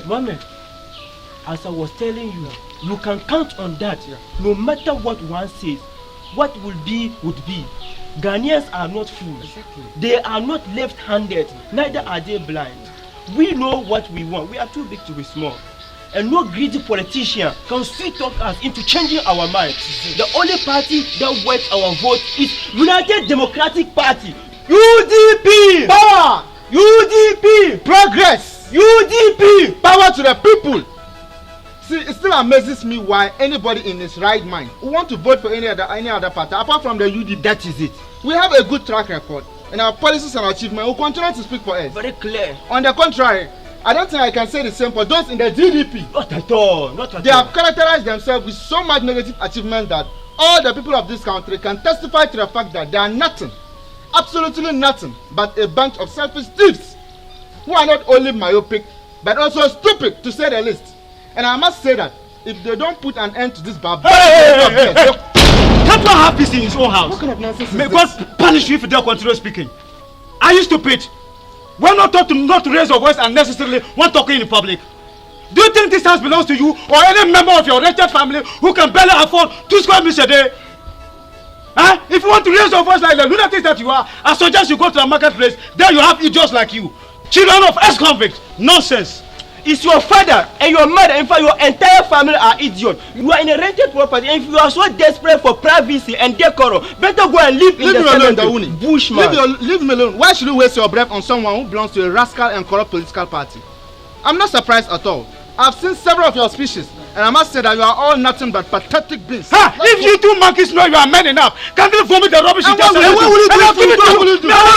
Mohammed, as I was telling you, you can count on that. No matter what one says, what will be would be. Ghanaians are not fools. Exactly. They are not left-handed, neither are they blind. We know what we want. We are too big to be small. And no greedy politician can sweet talk us into changing our minds. The only party that worth our vote is United Democratic Party. UDP! Power! UDP! Progress! UDP! Power to the people! See, it still amazes me why anybody in his right mind who want to vote for any other party apart from the UDP. That is it. We have a good track record, and our policies and achievements will continue to speak for us. Very clear. On the contrary, I don't think I can say the same for those in the GDP. Not at all. Not at all. They have characterized themselves with so much negative achievement that all the people of this country can testify to the fact that they are nothing, absolutely nothing, but a bunch of selfish thieves who are not only myopic but also stupid, to say the least. And I must say that if they don't put an end to this barbaric, Can't one have peace in his own house? What kind of nonsense is May this? God punish you if you don't continue speaking. Are you stupid? We're not taught to not to raise your voice unnecessarily when talking in public. Do you think this house belongs to you or any member of your wretched family who can barely afford 2 square meals a day? Huh? If you want to raise your voice like the lunatics that you are, I suggest you go to the marketplace. There you have idiots like you. Children of ex-convicts. Nonsense. It's your father and your mother, in fact your entire family are idiots. You are in a rented property, and if you are so desperate for privacy and decorum, better go and live in the cemetery. Bushman. Leave me alone. Why should you waste your breath on someone who belongs to a rascal and corrupt political party? I'm not surprised at all. I've seen several of your speeches, and I must say that you are all nothing but pathetic beings. Ha! If you two monkeys know you are men enough, can you vomit the rubbish you just said? What will you do? I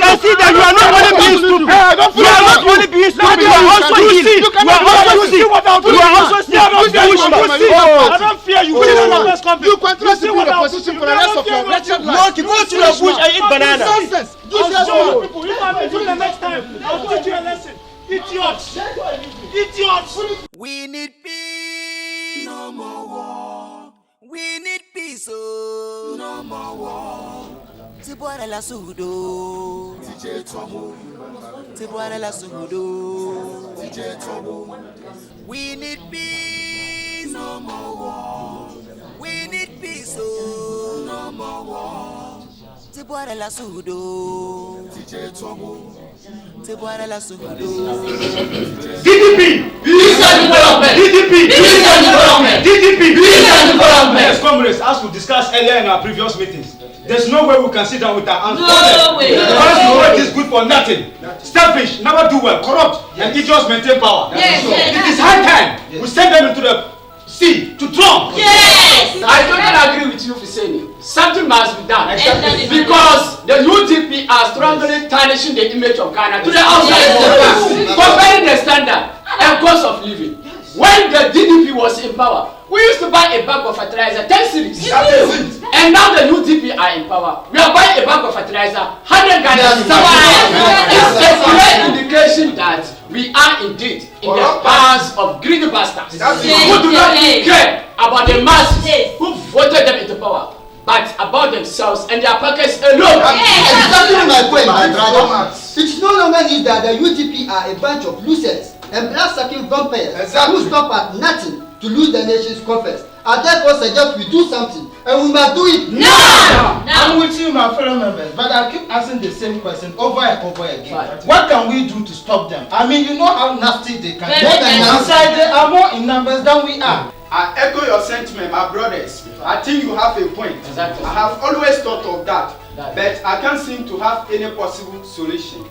can see that you are not only being stupid. You are not only being stupid. You are also evil. You are also sick. You are also sick. I don't fear you. You continue to be in the position for the rest of your wretched life. Go to the bush and eat banana. Nonsense. I'll show you people. If I do the next time, I'll teach you a lesson. Idiots! Idiots! We need peace. No more war. We need peace. Oh, no more war. Tibuana la sudo. DJ Tomo. Tibuana la sudo. DJ Tomo. We need peace. No more war. We need peace. Oh, no more war. Tibuana la sudo. DJ Tomo. Tibuana la sudo. DDP! Peace and development! DDP! Peace and development! DDP! Peace and development! Yes, comrades, as we discussed earlier in our previous meetings, there's no way we can sit down with our hands No way! Because the world is good for nothing. Selfish, never do well, corrupt, and idiots maintain power. Yes, It is high time we send them into the sea to drown. Yes! I totally agree with you, Fiseni. Something must be done. Exactly. Because the UDP are strongly tarnishing the image of Ghana to the outside world, comparing the standard and cost of living. When the DDP was in power, we used to buy a bag of fertilizer 10 cedis. And now the UDP are in power. We are buying a bag of fertilizer 100 Ghana. It's a clear indication that we are indeed in the hands of greedy bastards who do not care about the masses who voted them into power, but about themselves and their pockets alone. Exactly my point, my brother. It's no longer news that the UDP are a bunch of losers and blood-sucking vampires who stop at nothing to lose the nation's coffers. I therefore suggest we do something, and we must do it now. I'm with you, my fellow members, but I keep asking the same question over and over again. Right. What can we do to stop them? I mean, you know how nasty they can be. nasty. Besides, they are more in numbers than we are. I echo your sentiment, my brothers. I think you have a point. Exactly. I have always thought of that, but I can't seem to have any possible solution.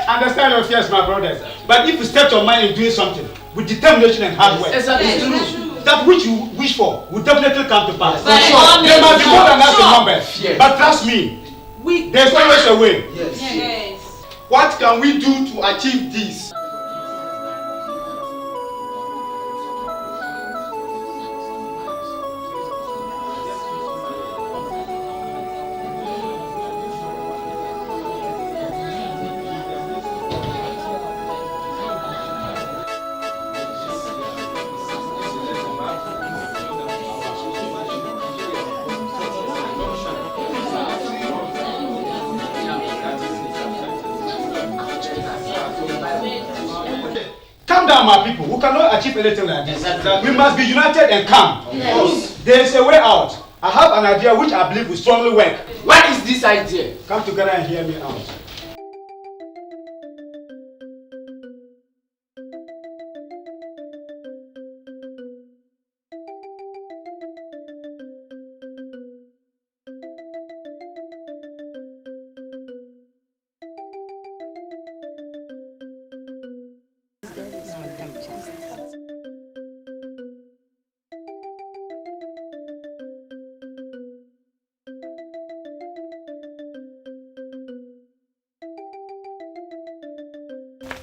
Understand your fears, my brothers. But if you set your mind in doing something with determination and hard work, that which you wish for will definitely come to pass. There might be more than us in numbers, but trust me, there's always a way. Yes. What can we do to achieve this? Calm down, my people. We cannot achieve anything like this. Exactly. We must be united and calm. Yes. There is a way out. I have an idea which I believe will strongly work. What is this idea? Come together and hear me out.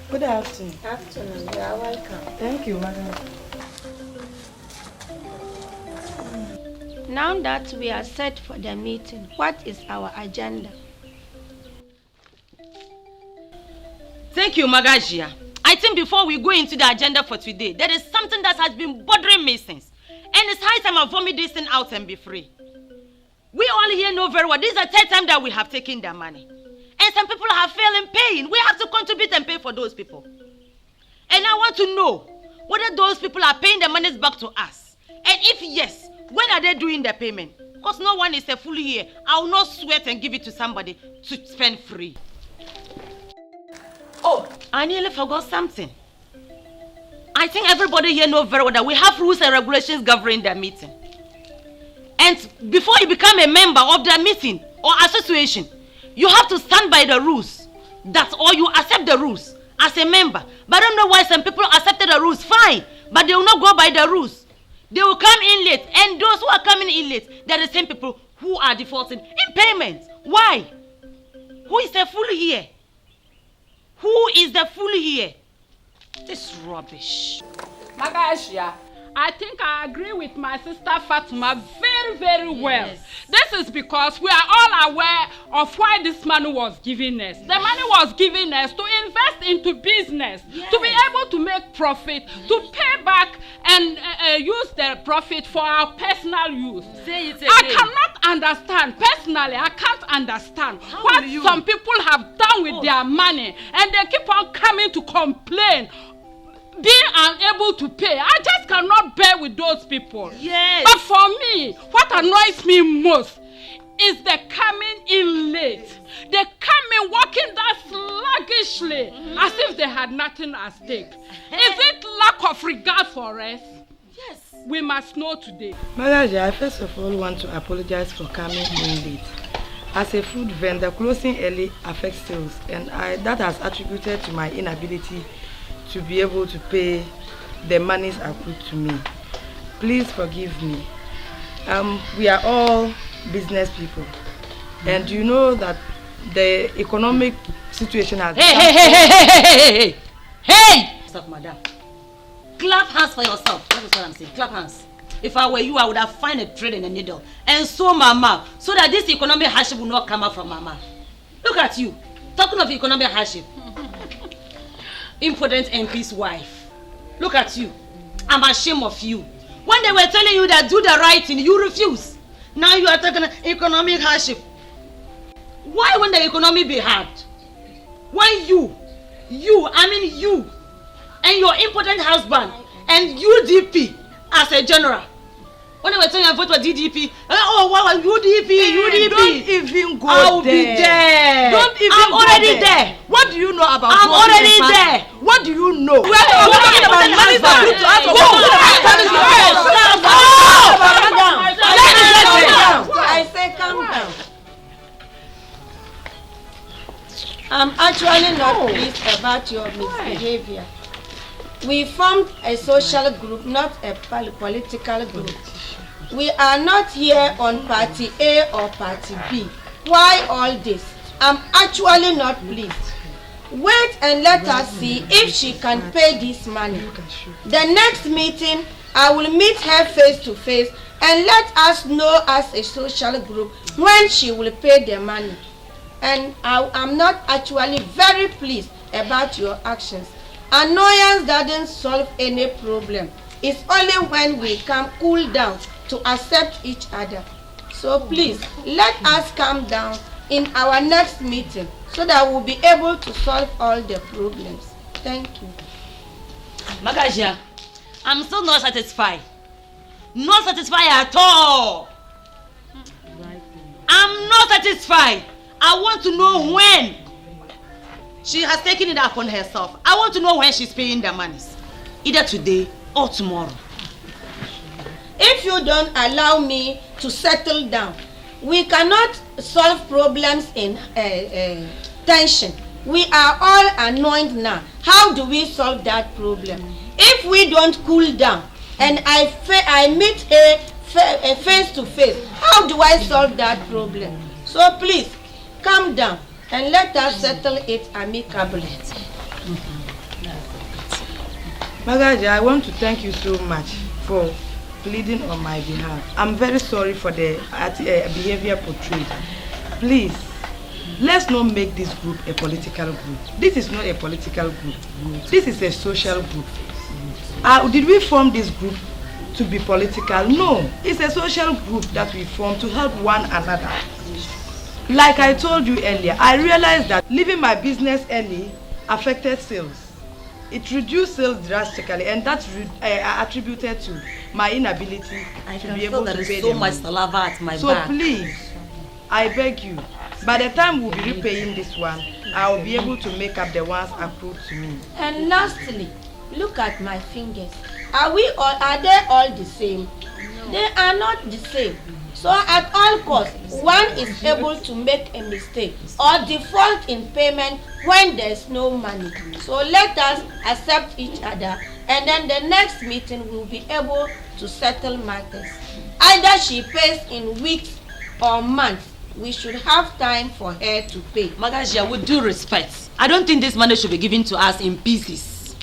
Good afternoon. Afternoon, you are welcome. Thank you, madam. Now that we are set for the meeting, what is our agenda? Thank you, Magajia. I think before we go into the agenda for today, there is something that has been bothering me since. And it's high time I vomit this thing out and be free. We all here know very well, this is the third time that we have taken their money. And some people have failed in paying. We have to contribute and pay for those people. And I want to know whether those people are paying the monies back to us. And if yes, when are they doing the payment? Because no one is a fool here. I will not sweat and give it to somebody to spend free. Oh, I nearly forgot something. I think everybody here knows very well that we have rules and regulations governing the meeting. And before you become a member of the meeting or association, you have to stand by the rules. That's all. You accept the rules as a member. But I don't know why some people accepted the rules, fine, but they will not go by the rules. They will come in late, and those who are coming in late, they are the same people who are defaulting in payment. Why? Who is the fool here? Who is the fool here? This rubbish. Magashia, I think I agree with my sister Fatima very, very well. Yes. This is because we are all aware of why this money was given us. The money was given us to invest into business, to be able to make profit, to pay back and use the profit for our personal use. Say it again. I cannot understand, personally, I can't understand what some people have done with their money, and they keep on coming to complain. Being unable to pay, I just cannot bear with those people. Yes. But for me, what annoys me most is the coming in late. They come in walking that sluggishly, as if they had nothing at stake. Is it lack of regard for us? Yes. We must know today. Madam, I first of all want to apologize for coming in late. As a food vendor, closing early affects sales, and that has attributed to my inability to be able to pay the monies accrued to me. Please forgive me. We are all business people, and you know that the economic situation has. Hey! Stop, madam. Clap hands for yourself. That is what I'm saying. Clap hands. If I were you, I would have found a thread and a needle and sew my mouth so that this economic hardship will not come out from my mouth. Look at you, talking of economic hardship. Impotent MP's wife. Look at you. I'm ashamed of you. When they were telling you that do the right thing, you refuse. Now you are talking economic hardship. Why won't the economy be hard? When you and your impotent husband and UDP as a general, when they were telling you I vote for DDP, oh wow, UDP. Don't even go I'll there. be there. Don't even I'm go already there. What do you know about? I'm already there. What do you know? We're talking about money for you to ask I say calm down. I'm actually not pleased about your misbehavior. We formed a social group, not a political group. We are not here on party A or party B. Why all this? I'm actually not pleased. Wait and let us see if she can pay this money. The next meeting, I will meet her face to face and let us know as a social group when she will pay the money. And I'm not actually very pleased about your actions. Annoyance doesn't solve any problem. It's only when we can cool down to accept each other. So please, let us calm down in our next meeting so that we'll be able to solve all the problems. Thank you. Magaja, I'm still not satisfied. Not satisfied at all. I'm not satisfied. I want to know when she has taken it upon herself. I want to know when she's paying the monies. Either today or tomorrow. If you don't allow me to settle down, we cannot solve problems in tension. We are all annoyed now. How do we solve that problem? If we don't cool down and I meet her face to face, how do I solve that problem? So please, calm down and let us settle it amicably. Magaja, I want to thank you so much for pleading on my behalf. I'm very sorry for the behavior portrayed. Please, let's not make this group a political group. This is not a political group. This is a social group. Did we form this group to be political? No, it's a social group that we form to help one another. Like I told you earlier, I realized that leaving my business early affected sales. It reduced sales drastically, and that's attributed to my inability to be able to pay so much saliva at my back. So please, I beg you, by the time we'll be repaying this one, I will be able to make up the ones accrued to me. And lastly, look at my fingers. Are they all the same? No. They are not the same. So at all costs, one is able to make a mistake or default in payment when there's no money. So let us accept each other, and then the next meeting will be able to settle matters. Either she pays in weeks or months. We should have time for her to pay. Magaja, with due respect, I don't think this money should be given to us in pieces.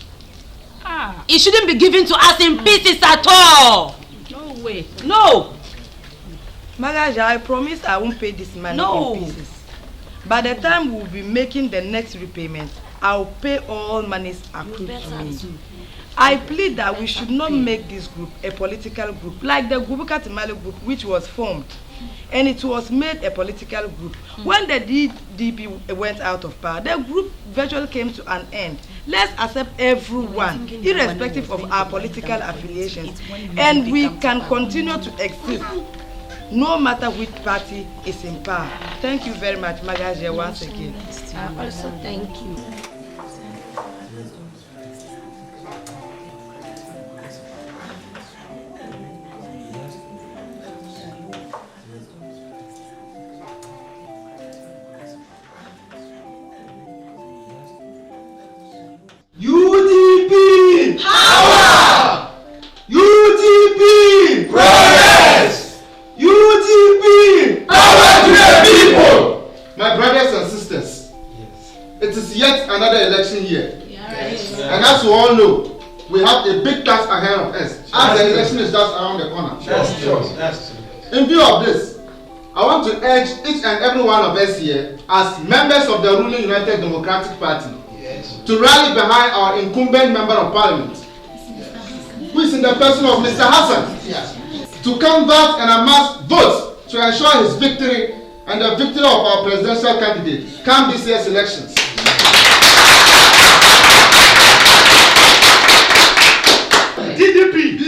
It shouldn't be given to us in pieces at all. No way. No. Magaja, I promise I won't pay this money in pieces. By the time we'll be making the next repayment, I'll pay all monies accrued to me. I plead that we should not make this group a political group like the Gubuka Timale group, which was formed. And it was made a political group. When the DP went out of power, the group virtually came to an end. Let's accept everyone, irrespective of our political affiliations, and we can continue to exist no matter which party is in power. Thank you very much, Magaja, once again. I also thank you. UDP! Power! UDP! Progress! UDP! Power to the people! My brothers and sisters, it is yet another election year. Yes. And as you all know, we have a big task ahead of us as the election is just around the corner. In view of this, I want to urge each and every one of us here as members of the ruling United Democratic Party to rally behind our incumbent member of parliament, who is in the person of Mr. Hassan, to convert and amass votes to ensure his victory and the victory of our presidential candidate come this year's elections. DDP!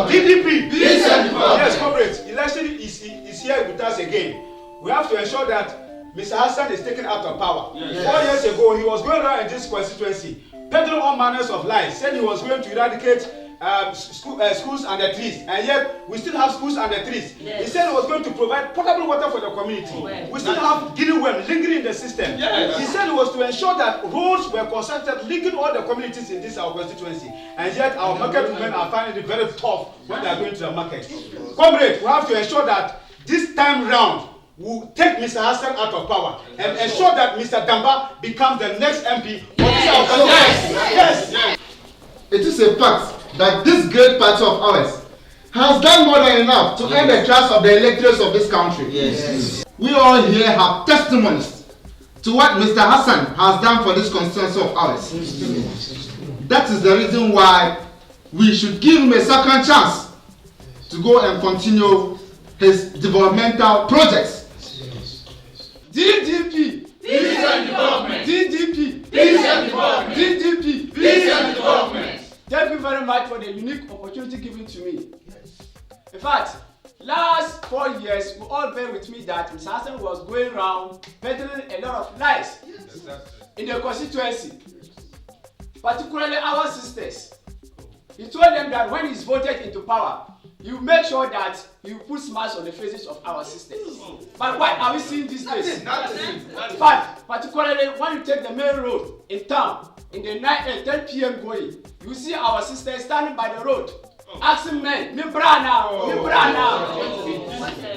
DDP! Yes, comrades, election is here with us again. We have to ensure that Mr. Hassan is taken out of power. 4 years ago, he was going around in this constituency, peddling all manners of lies, saying he was going to eradicate schools and the trees, and yet we still have schools and the trees. He said he was going to provide potable water for the community. We still have guinea worm lingering in the system. He said he was to ensure that roads were constructed linking all the communities in this our constituency, and yet our market women are finding it very tough when they are going to the market. Comrades, we have to ensure that this time round will take Mr. Hassan out of power and ensure that Mr. Damba becomes the next MP for this our constituency. Yes. It is a fact that this great party of ours has done more than enough to earn the trust of the electors of this country. We all here have testimonies to what Mr. Hassan has done for this constituency of ours. That is the reason why we should give him a second chance to go and continue his developmental projects. DDP! Peace and development! DDP! Peace and development! DDP! the unique opportunity given to me. In fact, last 4 years, you all bear with me that Mr. Hassan was going around peddling a lot of lies in the constituency, particularly our sisters. He told them that when he's voted into power, you make sure that you put smiles on the faces of our sisters. But what are we seeing these days? In fact, particularly when you take the main road in town, in the night at 10 p.m. going, you see our sisters standing by the road, asking men, me brana.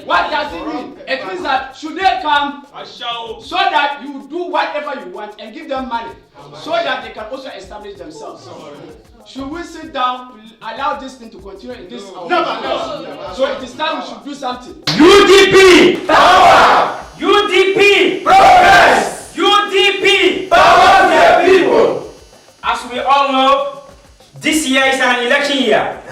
What does it mean? It means that should they come so that you do whatever you want and give them money so that they can also establish themselves. Should we sit down to allow this thing to continue in this hour? Never. So it is time we should do something. UDP power! UDP progress! UDP power the people! As we all know, this year is an election year.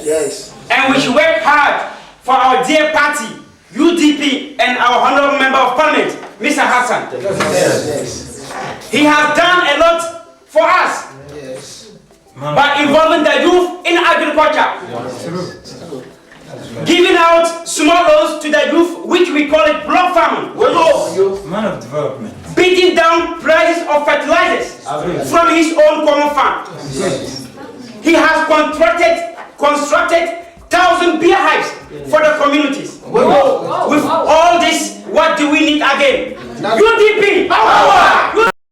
Yes. And we should work hard for our dear party, UDP, and our honorable member of parliament, Mr. Hassan. Yes. He has done a lot for us. Yes. By involving the youth in agriculture. Giving out small loans to the youth, which we call it block farming. Man of development. Beating down prices of fertilizers from his own common farm. He has constructed 1,000 beer hives for the communities. With all this, what do we need again? UDP power!